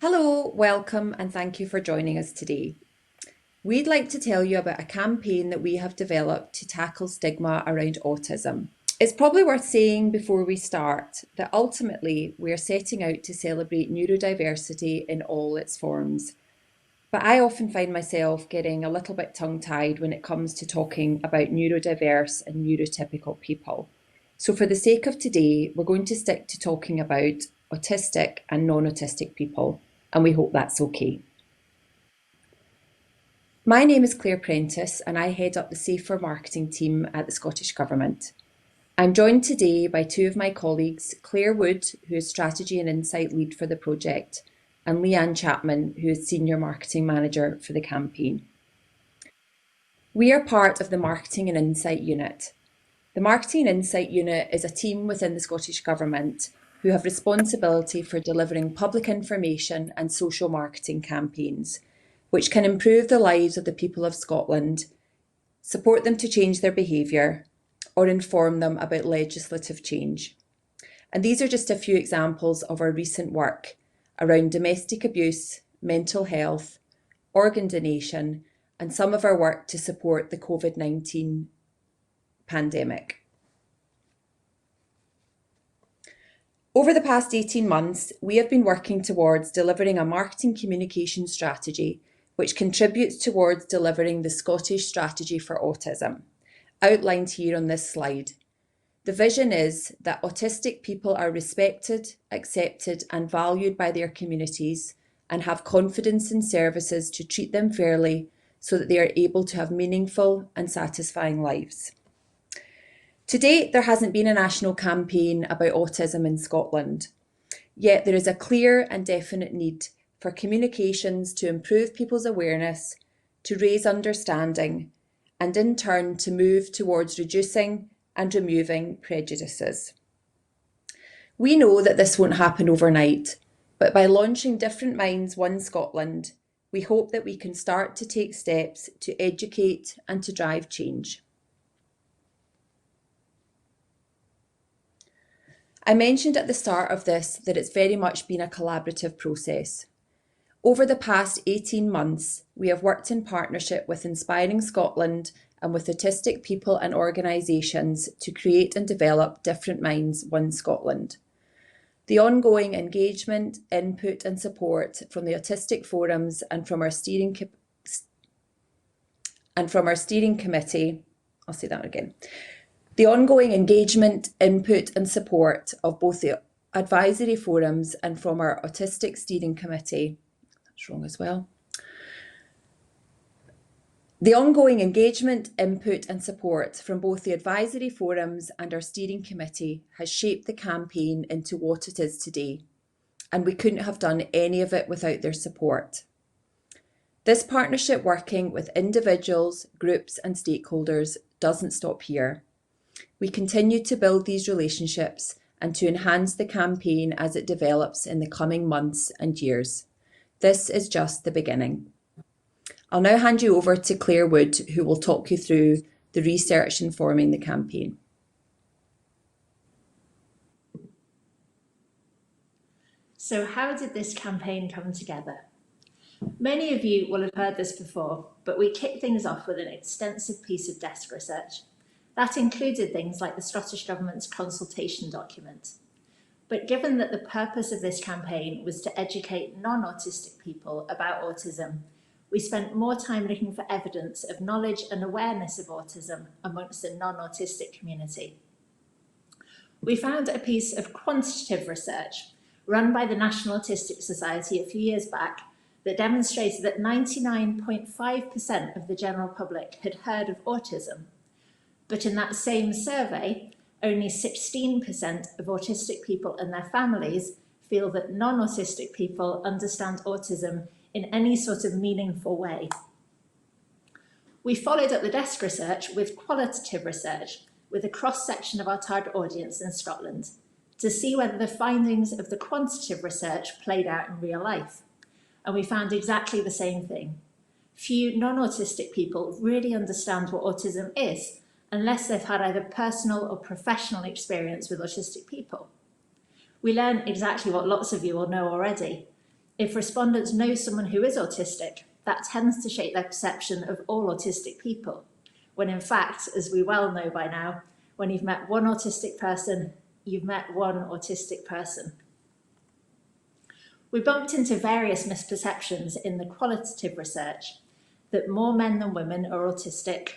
Hello, welcome, and thank you for joining us today. We'd like to tell you about a campaign that we have developed to tackle stigma around autism. It's probably worth saying before we start that ultimately we're setting out to celebrate neurodiversity in all its forms. But I often find myself getting a little bit tongue-tied when it comes to talking about neurodiverse and neurotypical people. So for the sake of today, we're going to stick to talking about autistic and non-autistic people, and we hope that's okay. My name is Claire Prentice and I head up the Safer Marketing team at the Scottish Government. I'm joined today by two of my colleagues, Claire Wood, who is Strategy and Insight Lead for the project, and Leanne Chapman, who is Senior Marketing Manager for the campaign. We are part of the Marketing and Insight Unit. The Marketing and Insight Unit is a team within the Scottish Government who have responsibility for delivering public information and social marketing campaigns, which can improve the lives of the people of Scotland, support them to change their behaviour, or inform them about legislative change. And these are just a few examples of our recent work around domestic abuse, mental health, organ donation, and some of our work to support the COVID-19 pandemic. Over the past 18 months, we have been working towards delivering a marketing communication strategy which contributes towards delivering the Scottish Strategy for Autism, outlined here on this slide. The vision is that autistic people are respected, accepted, and valued by their communities and have confidence in services to treat them fairly so that they are able to have meaningful and satisfying lives. To date, there hasn't been a national campaign about autism in Scotland, yet there is a clear and definite need for communications to improve people's awareness, to raise understanding, and in turn to move towards reducing and removing prejudices. We know that this won't happen overnight, but by launching Different Minds One Scotland, we hope that we can start to take steps to educate and to drive change. I mentioned at the start of this that it's very much been a collaborative process. Over the past 18 months, we have worked in partnership with Inspiring Scotland and with autistic people and organisations to create and develop Different Minds One Scotland. The ongoing engagement, input and support from the autistic forums and from our steering committee, I'll say that again. The ongoing engagement, input and support of both the advisory forums and from our autistic steering committee, that's wrong as well. The ongoing engagement, input and support from both the advisory forums and our steering committee has shaped the campaign into what it is today, and we couldn't have done any of it without their support. This partnership working with individuals, groups and stakeholders doesn't stop here. We continue to build these relationships and to enhance the campaign as it develops in the coming months and years. This is just the beginning. I'll now hand you over to Claire Wood, who will talk you through the research informing the campaign. So how did this campaign come together? Many of you will have heard this before, but we kicked things off with an extensive piece of desk research. That included things like the Scottish Government's consultation document. But given that the purpose of this campaign was to educate non-autistic people about autism, we spent more time looking for evidence of knowledge and awareness of autism amongst the non-autistic community. We found a piece of quantitative research run by the National Autistic Society a few years back that demonstrated that 99.5% of the general public had heard of autism. But in that same survey, only 16% of autistic people and their families feel that non-autistic people understand autism in any sort of meaningful way. We followed up the desk research with qualitative research with a cross-section of our target audience in Scotland to see whether the findings of the quantitative research played out in real life. And we found exactly the same thing. Few non-autistic people really understand what autism is unless they've had either personal or professional experience with autistic people. We learned exactly what lots of you will know already. If respondents know someone who is autistic, that tends to shape their perception of all autistic people, when in fact, as we well know by now, when you've met one autistic person, you've met one autistic person. We bumped into various misperceptions in the qualitative research that more men than women are autistic,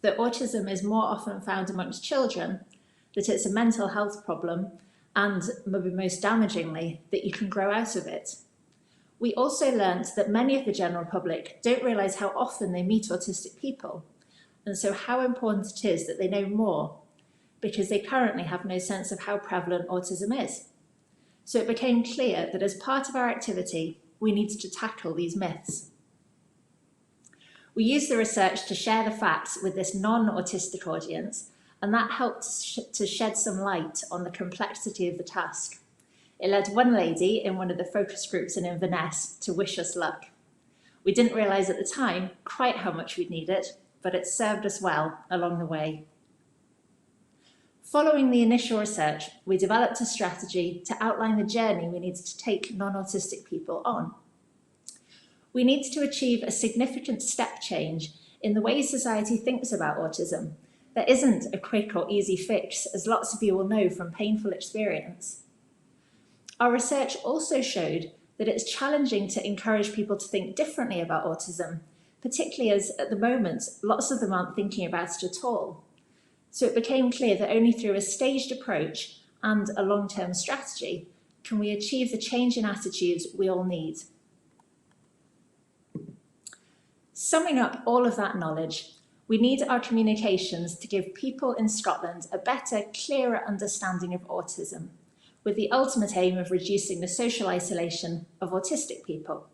that autism is more often found amongst children, that it's a mental health problem, and, maybe most damagingly, that you can grow out of it. We also learnt that many of the general public don't realise how often they meet autistic people, and so how important it is that they know more, because they currently have no sense of how prevalent autism is. So it became clear that as part of our activity, we needed to tackle these myths. We used the research to share the facts with this non-autistic audience, and that helped to shed some light on the complexity of the task. It led one lady in one of the focus groups in Inverness to wish us luck. We didn't realise at the time quite how much we'd need it, but it served us well along the way. Following the initial research, we developed a strategy to outline the journey we needed to take non-autistic people on. We needed to achieve a significant step change in the way society thinks about autism. There isn't a quick or easy fix, as lots of you will know from painful experience. Our research also showed that it's challenging to encourage people to think differently about autism, particularly as at the moment, lots of them aren't thinking about it at all. So it became clear that only through a staged approach and a long-term strategy can we achieve the change in attitudes we all need. Summing up all of that knowledge, we need our communications to give people in Scotland a better, clearer understanding of autism, with the ultimate aim of reducing the social isolation of autistic people.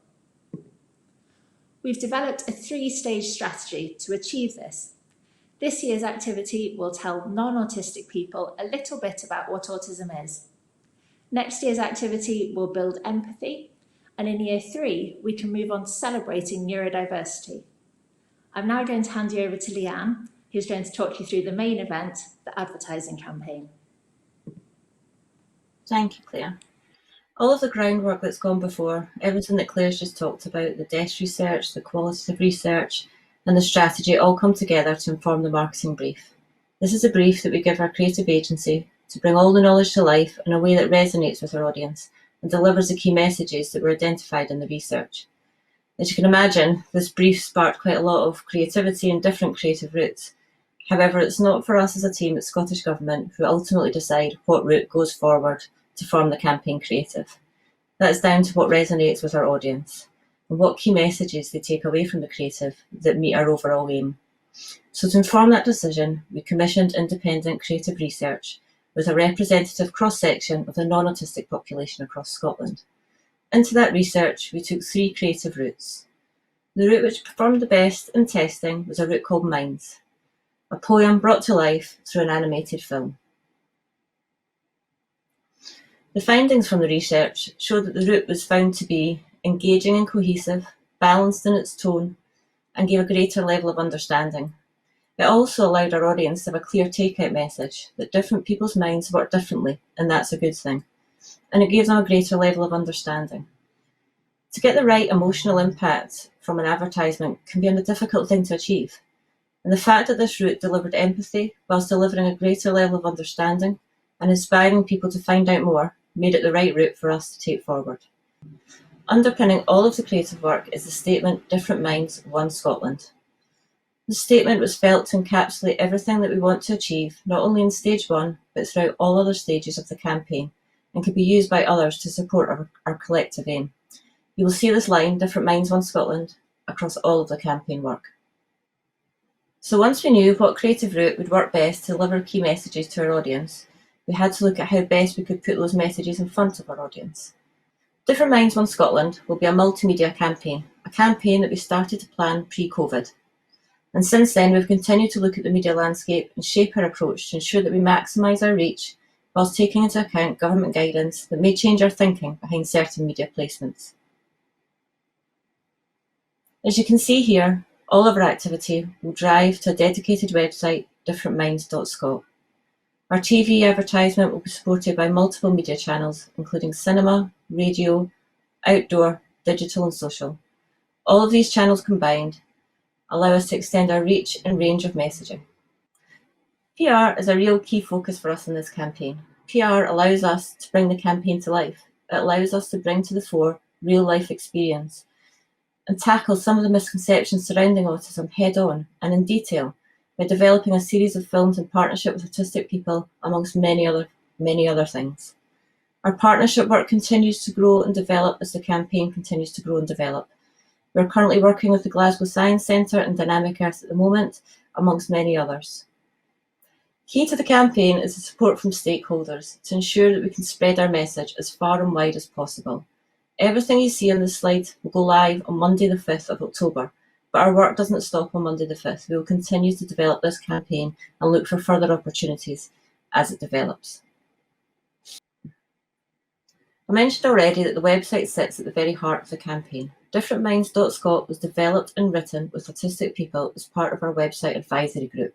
We've developed a 3-stage strategy to achieve this. This year's activity will tell non-autistic people a little bit about what autism is. Next year's activity will build empathy, and in year 3, we can move on to celebrating neurodiversity. I'm now going to hand you over to Leanne, who's going to talk you through the main event, the advertising campaign. Thank you, Claire. All of the groundwork that's gone before, everything that Claire's just talked about, the desk research, the qualitative research, and the strategy all come together to inform the marketing brief. This is a brief that we give our creative agency to bring all the knowledge to life in a way that resonates with our audience and delivers the key messages that were identified in the research. As you can imagine, this brief sparked quite a lot of creativity and different creative routes. However, it's not for us as a team at Scottish Government who ultimately decide what route goes forward to form the campaign creative. That's down to what resonates with our audience and what key messages they take away from the creative that meet our overall aim. So to inform that decision, we commissioned independent creative research with a representative cross-section of the non-autistic population across Scotland. Into that research, we took 3 creative routes. The route which performed the best in testing was a route called Minds, a poem brought to life through an animated film. The findings from the research showed that the route was found to be engaging and cohesive, balanced in its tone, and gave a greater level of understanding. It also allowed our audience to have a clear take-out message that different people's minds work differently, and that's a good thing. And it gave them a greater level of understanding. To get the right emotional impact from an advertisement can be a difficult thing to achieve. And the fact that this route delivered empathy whilst delivering a greater level of understanding and inspiring people to find out more made it the right route for us to take forward. Underpinning all of the creative work is the statement, Different Minds, One Scotland. The statement was felt to encapsulate everything that we want to achieve, not only in stage 1, but throughout all other stages of the campaign, and can be used by others to support our collective aim. You will see this line, Different Minds, One Scotland, across all of the campaign work. So once we knew what creative route would work best to deliver key messages to our audience, we had to look at how best we could put those messages in front of our audience. Different Minds, One Scotland will be a multimedia campaign, a campaign that we started to plan pre-COVID. And since then, we've continued to look at the media landscape and shape our approach to ensure that we maximise our reach whilst taking into account government guidance that may change our thinking behind certain media placements. As you can see here, all of our activity will drive to a dedicated website, differentminds.scot. Our TV advertisement will be supported by multiple media channels, including cinema, radio, outdoor, digital and social. All of these channels combined allow us to extend our reach and range of messaging. PR is a real key focus for us in this campaign. PR allows us to bring the campaign to life. It allows us to bring to the fore real life experience and tackle some of the misconceptions surrounding autism head on and in detail by developing a series of films in partnership with autistic people, amongst many other things. Our partnership work continues to grow and develop as the campaign continues to grow and develop. We're currently working with the Glasgow Science Centre and Dynamic Earth at the moment, amongst many others. Key to the campaign is the support from stakeholders to ensure that we can spread our message as far and wide as possible. Everything you see on this slide will go live on Monday the 5th of October, but our work doesn't stop on Monday the 5th. We will continue to develop this campaign and look for further opportunities as it develops. I mentioned already that the website sits at the very heart of the campaign. DifferentMinds.Scot was developed and written with autistic people as part of our website advisory group.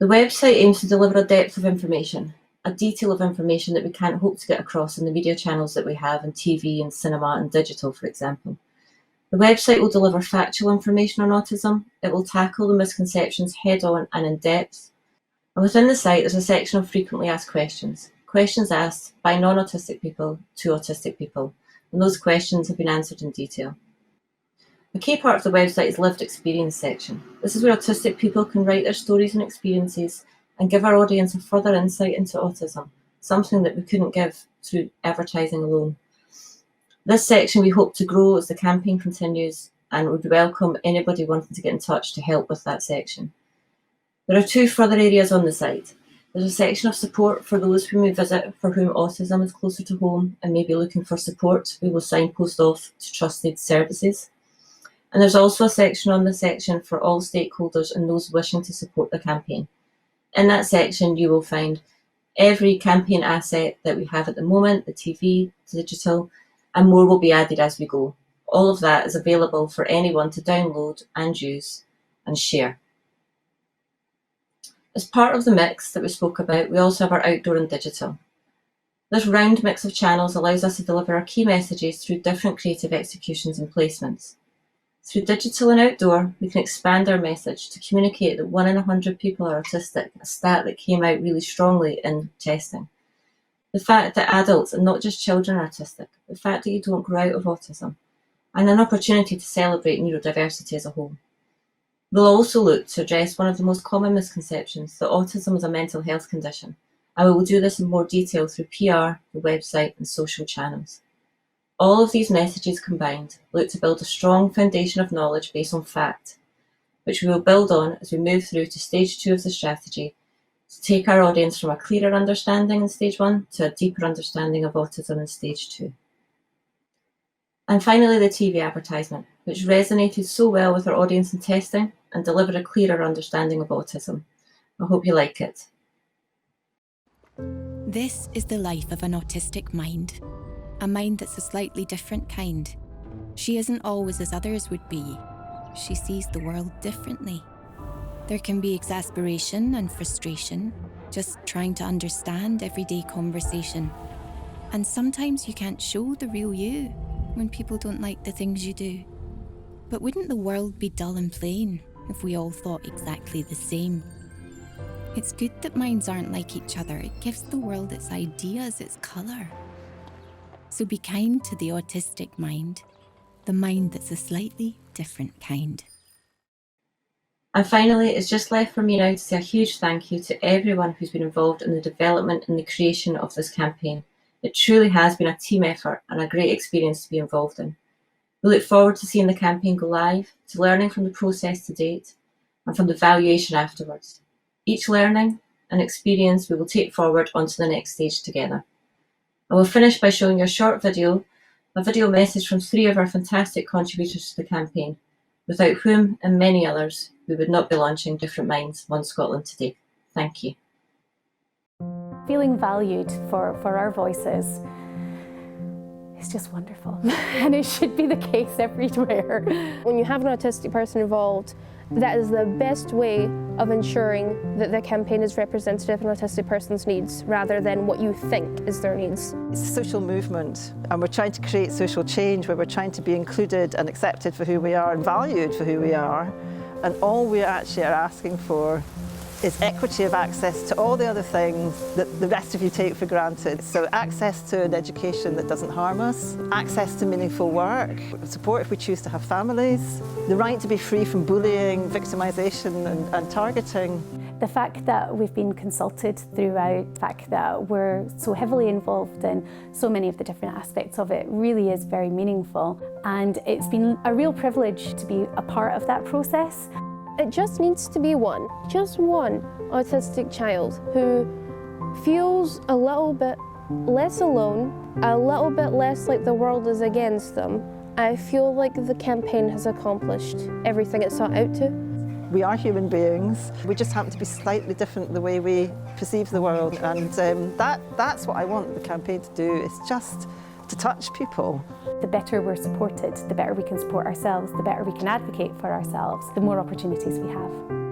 The website aims to deliver a depth of information, a detail of information that we can't hope to get across in the media channels that we have in TV and cinema and digital, for example. The website will deliver factual information on autism. It will tackle the misconceptions head on and in depth. And within the site, there's a section of frequently asked questions. Questions asked by non-autistic people to autistic people, and those questions have been answered in detail. A key part of the website is lived experience section. This is where autistic people can write their stories and experiences and give our audience a further insight into autism, something that we couldn't give through advertising alone. This section we hope to grow as the campaign continues and would welcome anybody wanting to get in touch to help with that section. There are two further areas on the site. There's a section of support for those whom we visit for whom autism is closer to home and may be looking for support. We will signpost off to trusted services. And there's also a section on the section for all stakeholders and those wishing to support the campaign. In that section, you will find every campaign asset that we have at the moment, the TV, digital, and more will be added as we go. All of that is available for anyone to download and use and share. As part of the mix that we spoke about, we also have our outdoor and digital. This round mix of channels allows us to deliver our key messages through different creative executions and placements. Through digital and outdoor, we can expand our message to communicate that 1 in 100 people are autistic, a stat that came out really strongly in testing. The fact that adults and not just children are autistic, the fact that you don't grow out of autism, and an opportunity to celebrate neurodiversity as a whole. We'll also look to address one of the most common misconceptions, that autism is a mental health condition, and we will do this in more detail through PR, the website, and social channels. All of these messages combined look to build a strong foundation of knowledge based on fact, which we will build on as we move through to stage 2 of the strategy, to take our audience from a clearer understanding in stage 1 to a deeper understanding of autism in stage 2. And finally, the TV advertisement, which resonated so well with our audience in testing and delivered a clearer understanding of autism. I hope you like it. This is the life of an autistic mind. A mind that's a slightly different kind. She isn't always as others would be. She sees the world differently. There can be exasperation and frustration, just trying to understand everyday conversation. And sometimes you can't show the real you when people don't like the things you do. But wouldn't the world be dull and plain if we all thought exactly the same? It's good that minds aren't like each other. It gives the world its ideas, its colour. So be kind to the autistic mind, the mind that's a slightly different kind. And finally, it's just left for me now to say a huge thank you to everyone who's been involved in the development and the creation of this campaign. It truly has been a team effort and a great experience to be involved in. We look forward to seeing the campaign go live, to learning from the process to date, and from the valuation afterwards. Each learning and experience we will take forward onto the next stage together. I will finish by showing you a short video, a video message from 3 of our fantastic contributors to the campaign, without whom and many others we would not be launching Different Minds One Scotland today. Thank you. Feeling valued for our voices is just wonderful, and it should be the case everywhere. When you have an autistic person involved, that is the best way of ensuring that the campaign is representative of an autistic person's needs rather than what you think is their needs. It's a social movement, and we're trying to create social change where we're trying to be included and accepted for who we are and valued for who we are. And all we actually are asking for is equity of access to all the other things that the rest of you take for granted. So access to an education that doesn't harm us, access to meaningful work, support if we choose to have families, the right to be free from bullying, victimisation and targeting. The fact that we've been consulted throughout, the fact that we're so heavily involved in so many of the different aspects of it really is very meaningful. And it's been a real privilege to be a part of that process. It just needs to be just one autistic child who feels a little bit less alone, a little bit less like the world is against them. I feel like the campaign has accomplished everything it sought out to. We are human beings. We just happen to be slightly different the way we perceive the world, and that's what I want the campaign to do, is just to touch people. The better we're supported, the better we can support ourselves, the better we can advocate for ourselves, the more opportunities we have.